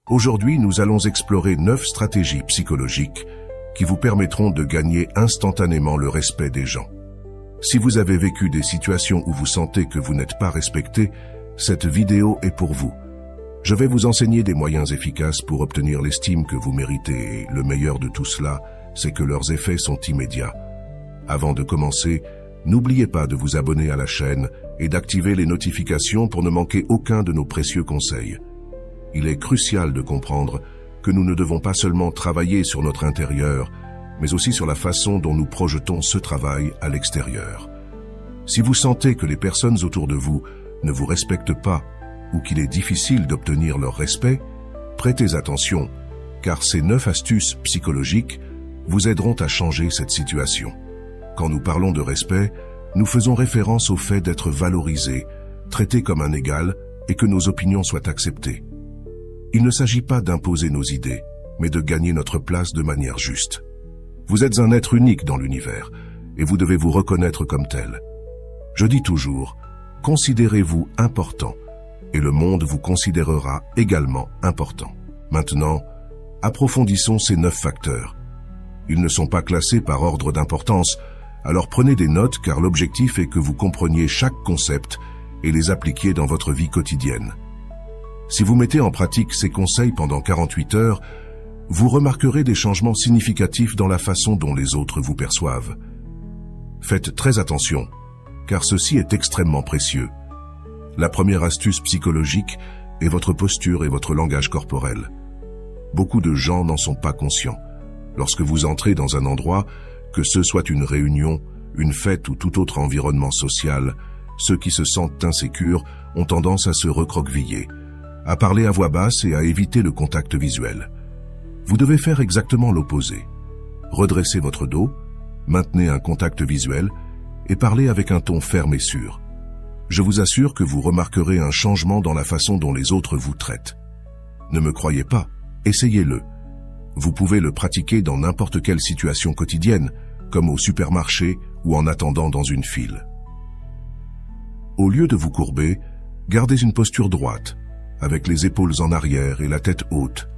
Aujourd'hui, nous allons explorer 9 stratégies psychologiques qui vous permettront de gagner instantanément le respect des gens. Si vous avez vécu des situations où vous sentez que vous n'êtes pas respecté, cette vidéo est pour vous. Je vais vous enseigner des moyens efficaces pour obtenir l'estime que vous méritez et le meilleur de tout cela, c'est que leurs effets sont immédiats. Avant de commencer, n'oubliez pas de vous abonner à la chaîne et d'activer les notifications pour ne manquer aucun de nos précieux conseils. Il est crucial de comprendre que nous ne devons pas seulement travailler sur notre intérieur, mais aussi sur la façon dont nous projetons ce travail à l'extérieur. Si vous sentez que les personnes autour de vous ne vous respectent pas ou qu'il est difficile d'obtenir leur respect, prêtez attention, car ces 9 astuces psychologiques vous aideront à changer cette situation. Quand nous parlons de respect, nous faisons référence au fait d'être valorisé, traité comme un égal et que nos opinions soient acceptées. Il ne s'agit pas d'imposer nos idées, mais de gagner notre place de manière juste. Vous êtes un être unique dans l'univers et vous devez vous reconnaître comme tel. Je dis toujours, considérez-vous important et le monde vous considérera également important. Maintenant, approfondissons ces 9 facteurs. Ils ne sont pas classés par ordre d'importance, alors prenez des notes car l'objectif est que vous compreniez chaque concept et les appliquiez dans votre vie quotidienne. Si vous mettez en pratique ces conseils pendant 48 heures, vous remarquerez des changements significatifs dans la façon dont les autres vous perçoivent. Faites très attention, car ceci est extrêmement précieux. La première astuce psychologique est votre posture et votre langage corporel. Beaucoup de gens n'en sont pas conscients. Lorsque vous entrez dans un endroit, que ce soit une réunion, une fête ou tout autre environnement social, ceux qui se sentent insécures ont tendance à se recroqueviller, à parler à voix basse et à éviter le contact visuel. Vous devez faire exactement l'opposé. Redressez votre dos, maintenez un contact visuel et parlez avec un ton ferme et sûr. Je vous assure que vous remarquerez un changement dans la façon dont les autres vous traitent. Ne me croyez pas, essayez-le. Vous pouvez le pratiquer dans n'importe quelle situation quotidienne, comme au supermarché ou en attendant dans une file. Au lieu de vous courber, gardez une posture droite, avec les épaules en arrière et la tête haute.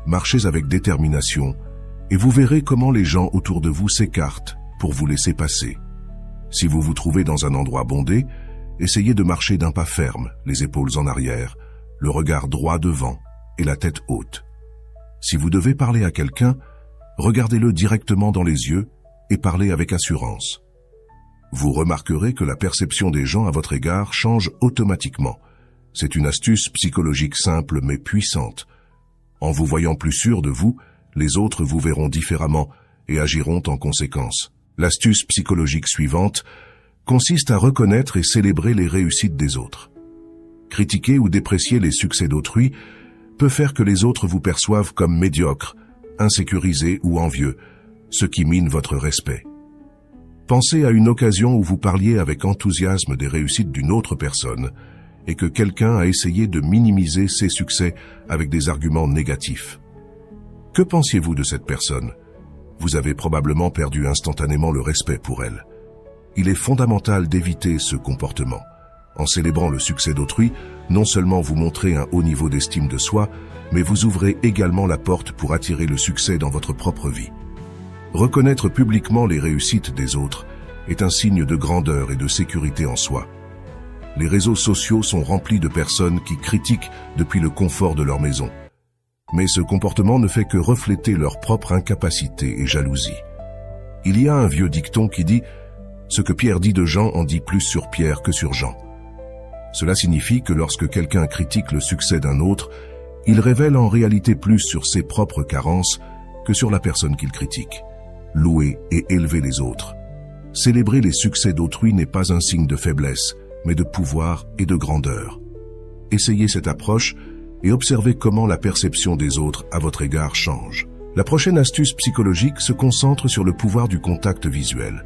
Marchez avec détermination et vous verrez comment les gens autour de vous s'écartent pour vous laisser passer. Si vous vous trouvez dans un endroit bondé, essayez de marcher d'un pas ferme, les épaules en arrière, le regard droit devant et la tête haute. Si vous devez parler à quelqu'un, regardez-le directement dans les yeux et parlez avec assurance. Vous remarquerez que la perception des gens à votre égard change automatiquement. C'est une astuce psychologique simple mais puissante. En vous voyant plus sûr de vous, les autres vous verront différemment et agiront en conséquence. L'astuce psychologique suivante consiste à reconnaître et célébrer les réussites des autres. Critiquer ou déprécier les succès d'autrui peut faire que les autres vous perçoivent comme médiocres, insécurisés ou envieux, ce qui mine votre respect. Pensez à une occasion où vous parliez avec enthousiasme des réussites d'une autre personne et que quelqu'un a essayé de minimiser ses succès avec des arguments négatifs. Que pensiez-vous de cette personne? Vous avez probablement perdu instantanément le respect pour elle. Il est fondamental d'éviter ce comportement. En célébrant le succès d'autrui, non seulement vous montrez un haut niveau d'estime de soi, mais vous ouvrez également la porte pour attirer le succès dans votre propre vie. Reconnaître publiquement les réussites des autres est un signe de grandeur et de sécurité en soi. Les réseaux sociaux sont remplis de personnes qui critiquent depuis le confort de leur maison. Mais ce comportement ne fait que refléter leur propre incapacité et jalousie. Il y a un vieux dicton qui dit « Ce que Pierre dit de Jean en dit plus sur Pierre que sur Jean ». Cela signifie que lorsque quelqu'un critique le succès d'un autre, il révèle en réalité plus sur ses propres carences que sur la personne qu'il critique. Louer et élever les autres. Célébrer les succès d'autrui n'est pas un signe de faiblesse, mais de pouvoir et de grandeur. Essayez cette approche et observez comment la perception des autres à votre égard change. La prochaine astuce psychologique se concentre sur le pouvoir du contact visuel.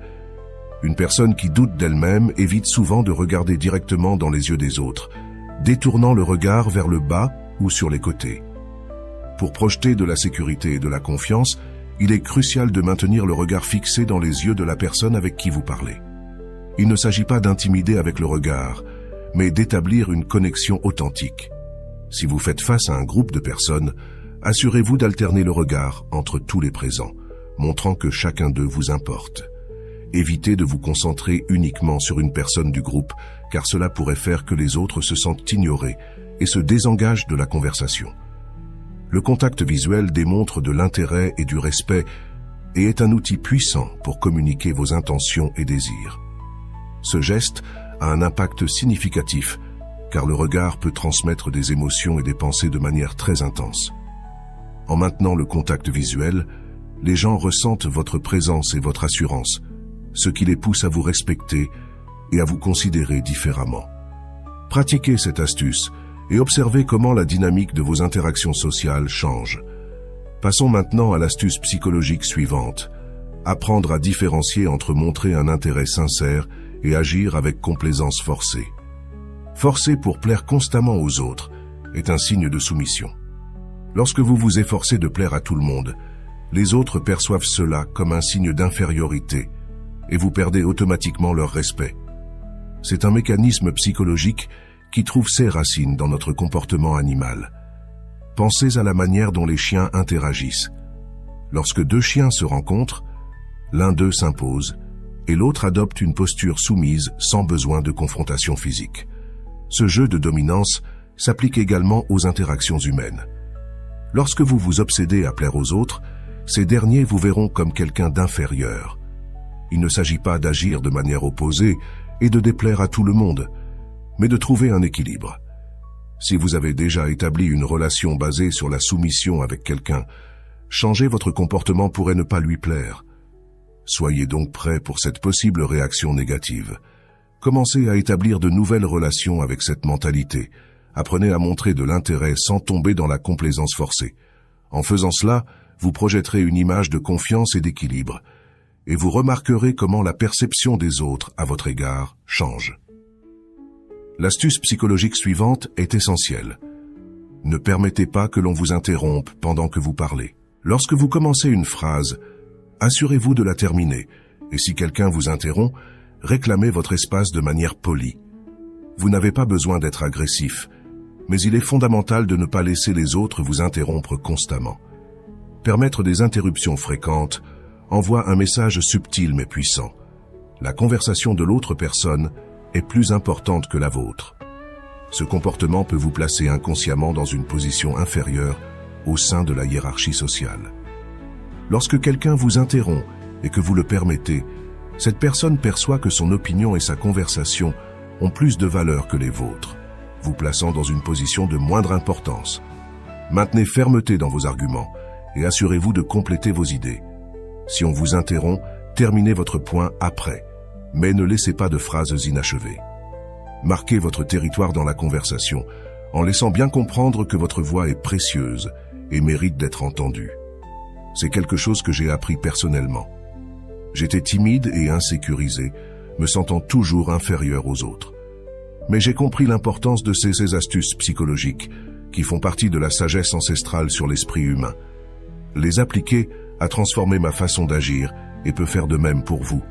Une personne qui doute d'elle-même évite souvent de regarder directement dans les yeux des autres, détournant le regard vers le bas ou sur les côtés. Pour projeter de la sécurité et de la confiance, il est crucial de maintenir le regard fixé dans les yeux de la personne avec qui vous parlez. Il ne s'agit pas d'intimider avec le regard, mais d'établir une connexion authentique. Si vous faites face à un groupe de personnes, assurez-vous d'alterner le regard entre tous les présents, montrant que chacun d'eux vous importe. Évitez de vous concentrer uniquement sur une personne du groupe, car cela pourrait faire que les autres se sentent ignorés et se désengagent de la conversation. Le contact visuel démontre de l'intérêt et du respect et est un outil puissant pour communiquer vos intentions et désirs. Ce geste a un impact significatif, car le regard peut transmettre des émotions et des pensées de manière très intense. En maintenant le contact visuel, les gens ressentent votre présence et votre assurance, ce qui les pousse à vous respecter et à vous considérer différemment. Pratiquez cette astuce et observez comment la dynamique de vos interactions sociales change. Passons maintenant à l'astuce psychologique suivante. Apprendre à différencier entre montrer un intérêt sincère et agir avec complaisance forcée. Forcer pour plaire constamment aux autres est un signe de soumission. Lorsque vous vous efforcez de plaire à tout le monde, les autres perçoivent cela comme un signe d'infériorité et vous perdez automatiquement leur respect. C'est un mécanisme psychologique qui trouve ses racines dans notre comportement animal. Pensez à la manière dont les chiens interagissent. Lorsque deux chiens se rencontrent, l'un d'eux s'impose et l'autre adopte une posture soumise sans besoin de confrontation physique. Ce jeu de dominance s'applique également aux interactions humaines. Lorsque vous vous obsédez à plaire aux autres, ces derniers vous verront comme quelqu'un d'inférieur. Il ne s'agit pas d'agir de manière opposée et de déplaire à tout le monde, mais de trouver un équilibre. Si vous avez déjà établi une relation basée sur la soumission avec quelqu'un, changer votre comportement pourrait ne pas lui plaire. Soyez donc prêt pour cette possible réaction négative. Commencez à établir de nouvelles relations avec cette mentalité. Apprenez à montrer de l'intérêt sans tomber dans la complaisance forcée. En faisant cela, vous projetterez une image de confiance et d'équilibre, et vous remarquerez comment la perception des autres à votre égard change. L'astuce psychologique suivante est essentielle. Ne permettez pas que l'on vous interrompe pendant que vous parlez. Lorsque vous commencez une phrase, assurez-vous de la terminer, et si quelqu'un vous interrompt, réclamez votre espace de manière polie. Vous n'avez pas besoin d'être agressif, mais il est fondamental de ne pas laisser les autres vous interrompre constamment. Permettre des interruptions fréquentes envoie un message subtil mais puissant. La conversation de l'autre personne est plus importante que la vôtre. Ce comportement peut vous placer inconsciemment dans une position inférieure au sein de la hiérarchie sociale. Lorsque quelqu'un vous interrompt et que vous le permettez, cette personne perçoit que son opinion et sa conversation ont plus de valeur que les vôtres, vous plaçant dans une position de moindre importance. Maintenez fermeté dans vos arguments et assurez-vous de compléter vos idées. Si on vous interrompt, terminez votre point après, mais ne laissez pas de phrases inachevées. Marquez votre territoire dans la conversation en laissant bien comprendre que votre voix est précieuse et mérite d'être entendue. C'est quelque chose que j'ai appris personnellement. J'étais timide et insécurisé, me sentant toujours inférieur aux autres. Mais j'ai compris l'importance de ces astuces psychologiques qui font partie de la sagesse ancestrale sur l'esprit humain. Les appliquer a transformé ma façon d'agir et peut faire de même pour vous.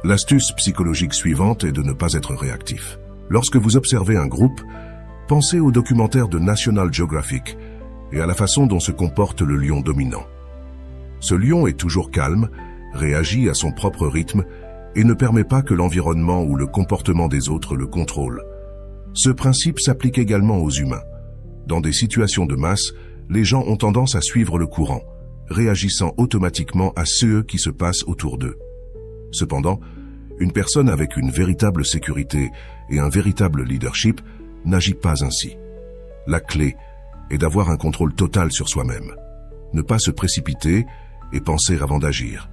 L'astuce psychologique suivante est de ne pas être réactif. Lorsque vous observez un groupe, pensez au documentaire de National Geographic et à la façon dont se comporte le lion dominant. Ce lion est toujours calme, réagit à son propre rythme et ne permet pas que l'environnement ou le comportement des autres le contrôle. Ce principe s'applique également aux humains. Dans des situations de masse, les gens ont tendance à suivre le courant, réagissant automatiquement à ce qui se passe autour d'eux. Cependant, une personne avec une véritable sécurité et un véritable leadership n'agit pas ainsi. La clé est d'avoir un contrôle total sur soi-même. Ne pas se précipiter et penser avant d'agir.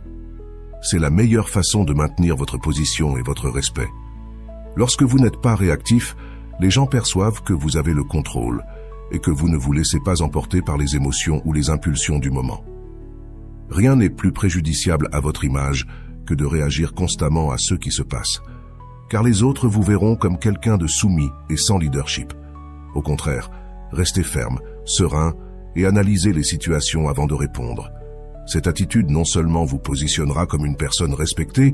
C'est la meilleure façon de maintenir votre position et votre respect. Lorsque vous n'êtes pas réactif, les gens perçoivent que vous avez le contrôle et que vous ne vous laissez pas emporter par les émotions ou les impulsions du moment. Rien n'est plus préjudiciable à votre image que de réagir constamment à ce qui se passe, car les autres vous verront comme quelqu'un de soumis et sans leadership. Au contraire, restez ferme, serein et analysez les situations avant de répondre. Cette attitude non seulement vous positionnera comme une personne respectée,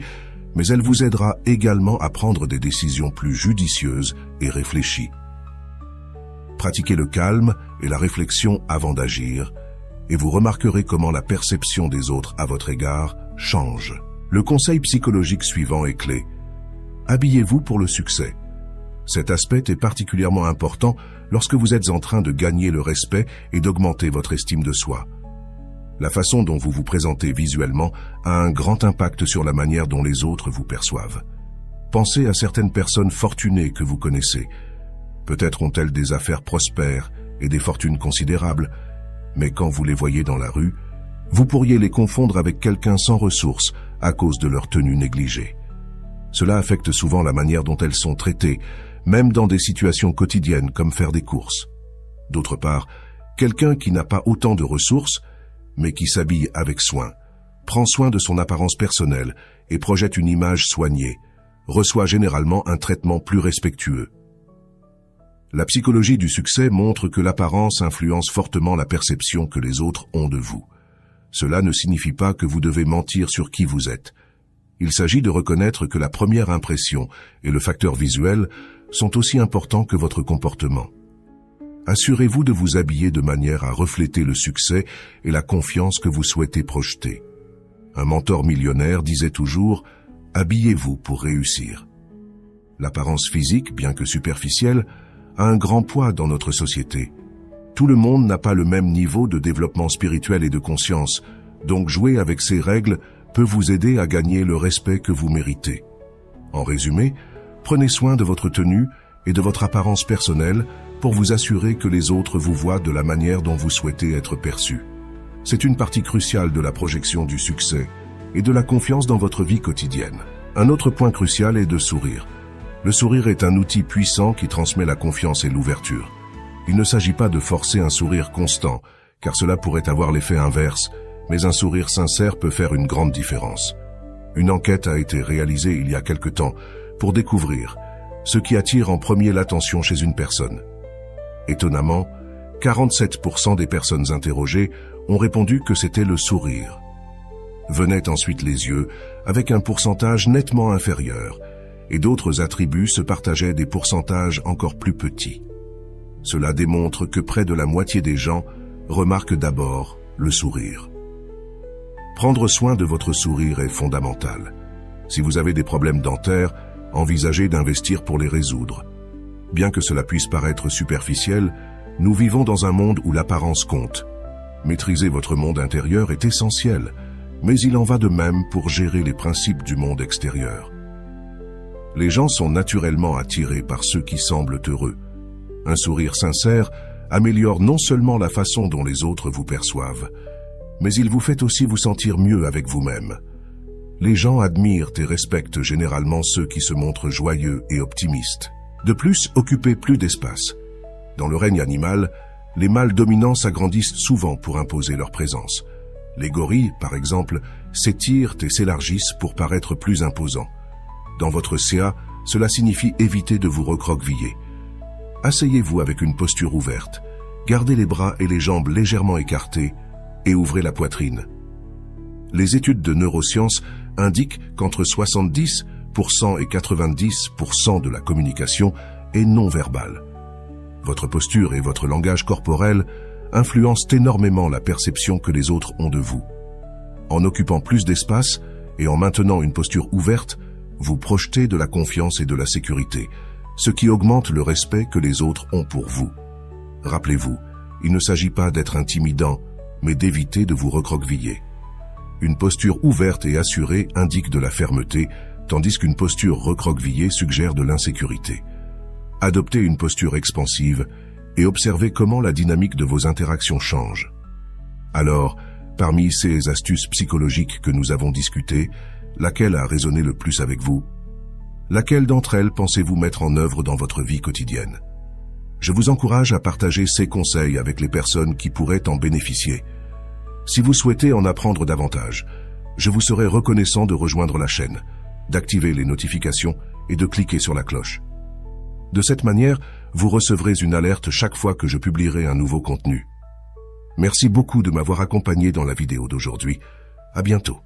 mais elle vous aidera également à prendre des décisions plus judicieuses et réfléchies. Pratiquez le calme et la réflexion avant d'agir, et vous remarquerez comment la perception des autres à votre égard change. Le conseil psychologique suivant est clé. Habillez-vous pour le succès. Cet aspect est particulièrement important lorsque vous êtes en train de gagner le respect et d'augmenter votre estime de soi. La façon dont vous vous présentez visuellement a un grand impact sur la manière dont les autres vous perçoivent. Pensez à certaines personnes fortunées que vous connaissez. Peut-être ont-elles des affaires prospères et des fortunes considérables, mais quand vous les voyez dans la rue, vous pourriez les confondre avec quelqu'un sans ressources à cause de leur tenue négligée. Cela affecte souvent la manière dont elles sont traitées, même dans des situations quotidiennes comme faire des courses. D'autre part, quelqu'un qui n'a pas autant de ressources, mais qui s'habille avec soin, prend soin de son apparence personnelle et projette une image soignée, reçoit généralement un traitement plus respectueux. La psychologie du succès montre que l'apparence influence fortement la perception que les autres ont de vous. Cela ne signifie pas que vous devez mentir sur qui vous êtes. Il s'agit de reconnaître que la première impression et le facteur visuel sont aussi importants que votre comportement. Assurez-vous de vous habiller de manière à refléter le succès et la confiance que vous souhaitez projeter. Un mentor millionnaire disait toujours « Habillez-vous pour réussir ». L'apparence physique, bien que superficielle, a un grand poids dans notre société. Tout le monde n'a pas le même niveau de développement spirituel et de conscience, donc jouer avec ces règles peut vous aider à gagner le respect que vous méritez. En résumé, prenez soin de votre tenue et de votre apparence personnelle pour vous assurer que les autres vous voient de la manière dont vous souhaitez être perçu. C'est une partie cruciale de la projection du succès et de la confiance dans votre vie quotidienne. Un autre point crucial est de sourire. Le sourire est un outil puissant qui transmet la confiance et l'ouverture. Il ne s'agit pas de forcer un sourire constant, car cela pourrait avoir l'effet inverse, mais un sourire sincère peut faire une grande différence. Une enquête a été réalisée il y a quelque temps pour découvrir ce qui attire en premier l'attention chez une personne. Étonnamment, 47% des personnes interrogées ont répondu que c'était le sourire. Venaient ensuite les yeux, avec un pourcentage nettement inférieur, et d'autres attributs se partageaient des pourcentages encore plus petits. Cela démontre que près de la moitié des gens remarquent d'abord le sourire. Prendre soin de votre sourire est fondamental. Si vous avez des problèmes dentaires, envisagez d'investir pour les résoudre. Bien que cela puisse paraître superficiel, nous vivons dans un monde où l'apparence compte. Maîtriser votre monde intérieur est essentiel, mais il en va de même pour gérer les principes du monde extérieur. Les gens sont naturellement attirés par ceux qui semblent heureux. Un sourire sincère améliore non seulement la façon dont les autres vous perçoivent, mais il vous fait aussi vous sentir mieux avec vous-même. Les gens admirent et respectent généralement ceux qui se montrent joyeux et optimistes. De plus, occupez plus d'espace. Dans le règne animal, les mâles dominants s'agrandissent souvent pour imposer leur présence. Les gorilles, par exemple, s'étirent et s'élargissent pour paraître plus imposants. Dans votre CA, cela signifie éviter de vous recroqueviller. Asseyez-vous avec une posture ouverte, gardez les bras et les jambes légèrement écartés et ouvrez la poitrine. Les études de neurosciences indiquent qu'entre 70% et 90% de la communication est non verbale. Votre posture et votre langage corporel influencent énormément la perception que les autres ont de vous. En occupant plus d'espace et en maintenant une posture ouverte, vous projetez de la confiance et de la sécurité, ce qui augmente le respect que les autres ont pour vous. Rappelez-vous, il ne s'agit pas d'être intimidant, mais d'éviter de vous recroqueviller. Une posture ouverte et assurée indique de la fermeté, tandis qu'une posture recroquevillée suggère de l'insécurité. Adoptez une posture expansive et observez comment la dynamique de vos interactions change. Alors, parmi ces astuces psychologiques que nous avons discutées, laquelle a résonné le plus avec vous? Laquelle d'entre elles pensez-vous mettre en œuvre dans votre vie quotidienne? Je vous encourage à partager ces conseils avec les personnes qui pourraient en bénéficier. Si vous souhaitez en apprendre davantage, je vous serai reconnaissant de rejoindre la chaîne, d'activer les notifications et de cliquer sur la cloche. De cette manière, vous recevrez une alerte chaque fois que je publierai un nouveau contenu. Merci beaucoup de m'avoir accompagné dans la vidéo d'aujourd'hui. À bientôt.